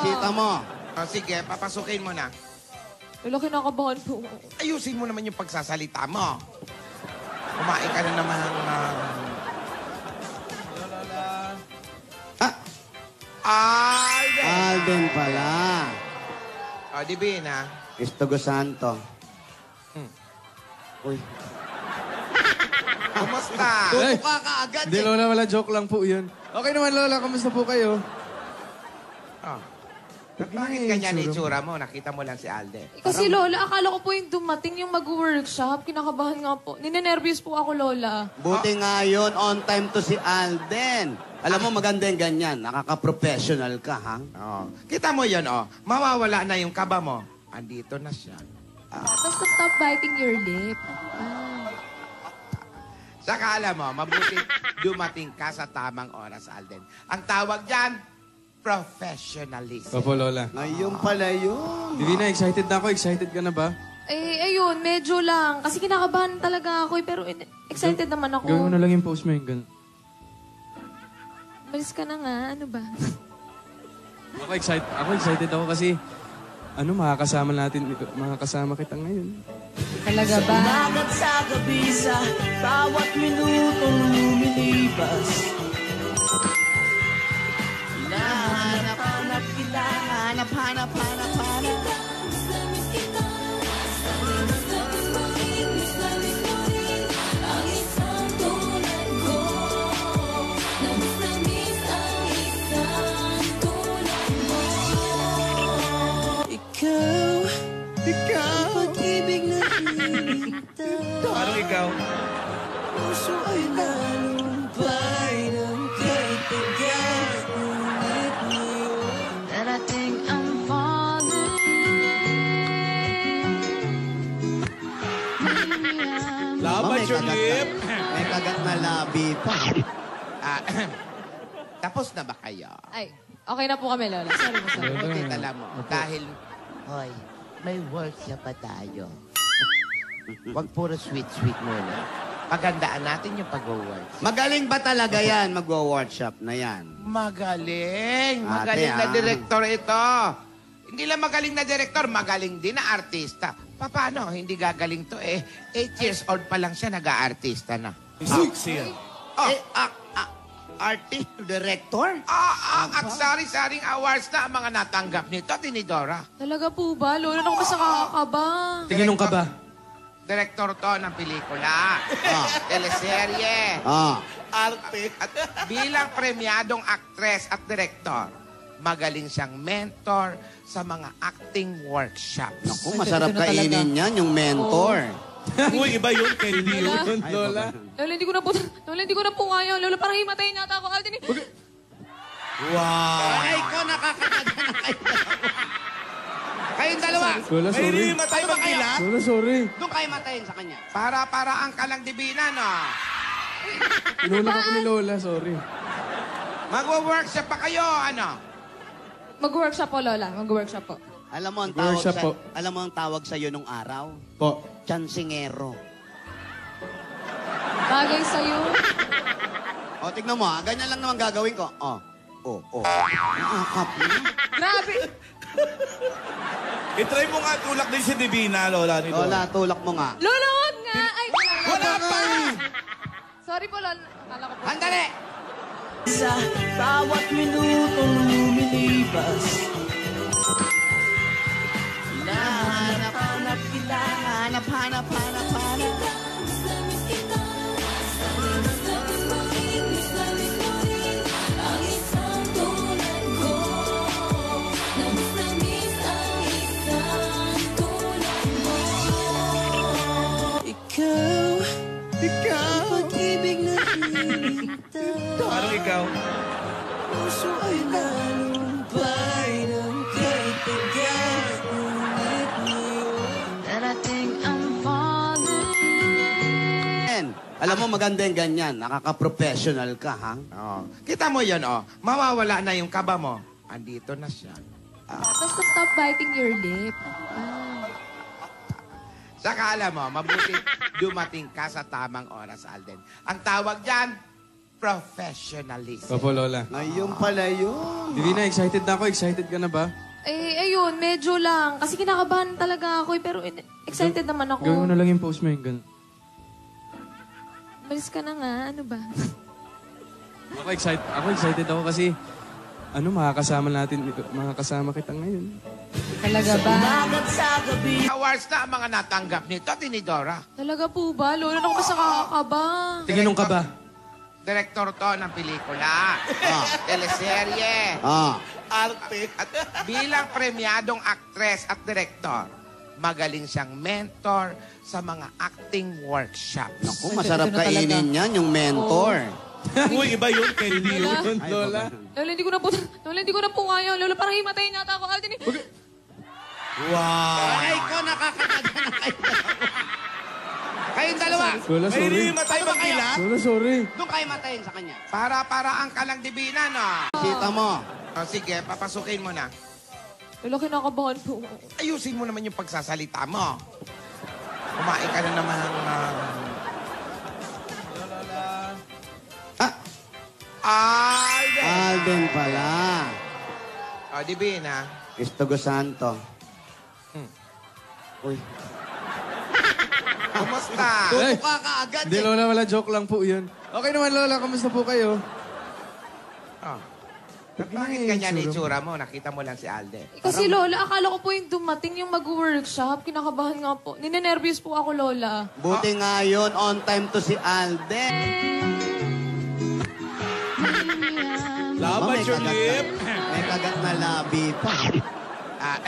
bisita mo. O, sige, papasukin mo na. Lola, kinakabahan po. Ayusin mo naman yung pagsasalita mo. Kumain ka na naman ng... Alden! Alden pala. O, Divina. Cristogo Santo. Uy. Kumusta? Ay, Tutuka ka agad Hindi, Lola, wala. Joke lang po yun. Okay naman, Lola. Kamusta po kayo? Oh. Bakit ganyan itsura mo? Nakita mo lang si Alden. Kasi Lola, akala ko po yung dumating yung mag-workshop. Kinakabahan nga po. Ninenervyos po ako, Lola. Buti nga yun, on time to si Alden. Alam mo, maganda yung ganyan. Nakaka-professional ka, ha? Oh. Kita mo yun, oh. Mawawala na yung kaba mo. Andito na siya. Basta stop biting your lip. Saka alam mo, mabuti dumating ka sa tamang oras, Alden. Ang tawag dyan, professionalism. Opo, Lola. Ngayon pala yun. Divina, excited na ako. Excited ka na ba? Eh, ayun, medyo lang. Kasi kinakabahan talaga ako, pero excited naman ako. Gawin mo na lang yung post mo yung ganun. Malis ka na nga, ano ba? Ako excited ako kasi makakasama kita ngayon. Talaga ba? Umagat sa gabi sa bawat minutong lumilipas. Hinahanap-hanap kita, hanap-hanap. Ikaw, ang pag-ibig na hinihintay. Parang ikaw. Puso ay nalumpay ng katigas. Ngunit ngayon, Darating ang falling. Laban your lip. May kagat na labi pa. Ah, tapos na ba kayo? Ay, okay na po kami, Lola. Sorry po, sorry. Buti alam mo. Dahil, hoy, may workshop pa tayo. Huwag puro sweet-sweet muna. Pagandaan natin yung pag-work. Magaling ba talaga yan? Magwo-workshop na yan. Magaling. Ate, Magaling na ah. direktor ito. Hindi lang magaling na direktor, magaling din na artista. Paano? Hindi gagaling to eh. 8 years old pa lang siya, nag-aartista na. Oh, Artist, director? aksari-saring awards na ang mga natanggap nito, Tinidora. Talaga po ba? Lola, naku, mas nakakakaba. Tingin ka ba? Direktor to ng pelikula. Teleserye. Arte. At bilang premyadong aktres at direktor, magaling siyang mentor sa mga acting workshops. Naku, masarap kainin yan, yung mentor. Uy, iba yun. Candy yun. Lola. Lola, hindi ko na po kaya. Lola, parang himatayin nata ako. Alden, Wow! Ay ko, nakakataga na kayo. Kayong dalawa. Lola, May sorry. matay bang ilan? Lola, sorry. Doon kayo matayin sa kanya. Para ang kalang Divina, no? Tinulak ako ni Lola, sorry. Magwo-workshop pa kayo, ano? mag-workshop po, Lola. Mag-workshop po. Alam mo ang tawag Workshop po. alam mo ang tawag sa iyo nung araw? Po. Chansingero. Bagay sa'yo. O, tignan mo ha. Ganyan lang naman gagawin ko. Nakakap mo. Grabe. I-try mo nga tulak din si Divina, Lola. Ni Lola, tulak mo nga. Lola, wag nga. Ay, Wala pa! sorry po, Lola. Akala ko po. Handali! sa bawat minutong lumilipas. Hinahanap-hanap kita, hanap-hanap. Ikaw, ang pag-ibig na hinihintay. Parang ikaw. Puso ay nalumpay ng katigas. Ngunit ngayon, Darating ang falling. Alam mo, maganda yung ganyan. Nakaka-professional ka, ha? Oh. Kita mo yun, oh. Mawawala na yung kaba mo. Andito na siya. Basta stop biting your lip. Saka alam mo, mabuti dumating ka sa tamang oras, Alden. Ang tawag dyan, professionalism. Opo, Lola. Ayun pala yun. Divina, excited na ako. Excited ka na ba? Eh, ayun, medyo lang. Kasi kinakabahan talaga ako pero excited naman ako. Gawin mo na lang yung post mo yung ganun. Malis ka na nga, ano ba? Ako excited ako kasi makakasama kita ngayon. Talaga ba? Awards na ang mga natanggap nito, Tinidora. Talaga po ba? Lola, naku, mas nakakakaba. Tingin ka ba? Direktor to ng pelikula, teleserye, arte. At bilang premyadong aktres at direktor, magaling siyang mentor sa mga acting workshops. Naku, masarap kainin yan, yung mentor. Uy, iba yun. Hindi yun. Ay, Lola. Lola, hindi ko na po kaya. Lola, parang himatayin yata ako. Alden, Wow. Ay, ko nakakataga na kayo. Kayong dalawa. Lola, Ay, sorry. hindi matay bang kilat? Lola, sorry. Doon kayo matayin sa kanya. Para-paraan ka lang, Divina, no? Kita mo. O, sige, papasukin mo na. Lola, kinakabahan po. Ayusin mo naman yung pagsasalita mo. Kumain ka na naman ng... Alden! Alden pala. O, Divina. Istogo Santo. Uy. Kumusta? Ay, Tutuka ka agad Hindi, eh. Lola, wala joke lang po yun. Okay naman, Lola. Kamusta po kayo? Oh. Bakit ganyan itsura mo? Nakita mo lang si Alden. Kasi Lola, akala ko po yung dumating yung mag-workshop. Kinakabahan nga po. Ninenervyos po ako, Lola. Buti nga yun, on time to si Alden. Laban your lip. May kagat na labi pa. Ah,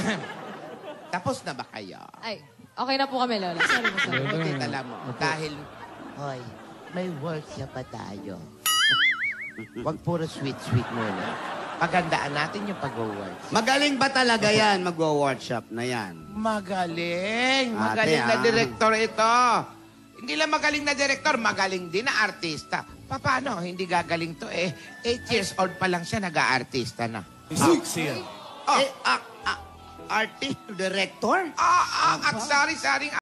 tapos na ba kayo? Ay, okay na po kami, Lola. Sorry po, sorry. Buti tala mo. Dahil, hoy, may workshop pa tayo. Huwag puro sweet-sweet muna. Pagandaan natin yung pag-workshop. Magaling ba talaga yan, mag-workshop na yan? Magaling! Ate, Magaling na ah. direktor ito. Hindi lang magaling na direktor, magaling din na artista. Paano? Hindi gagaling to eh. 8 years old pa lang siya, nag-aartista na. Axel. Oh. Artist, director? At sari-saring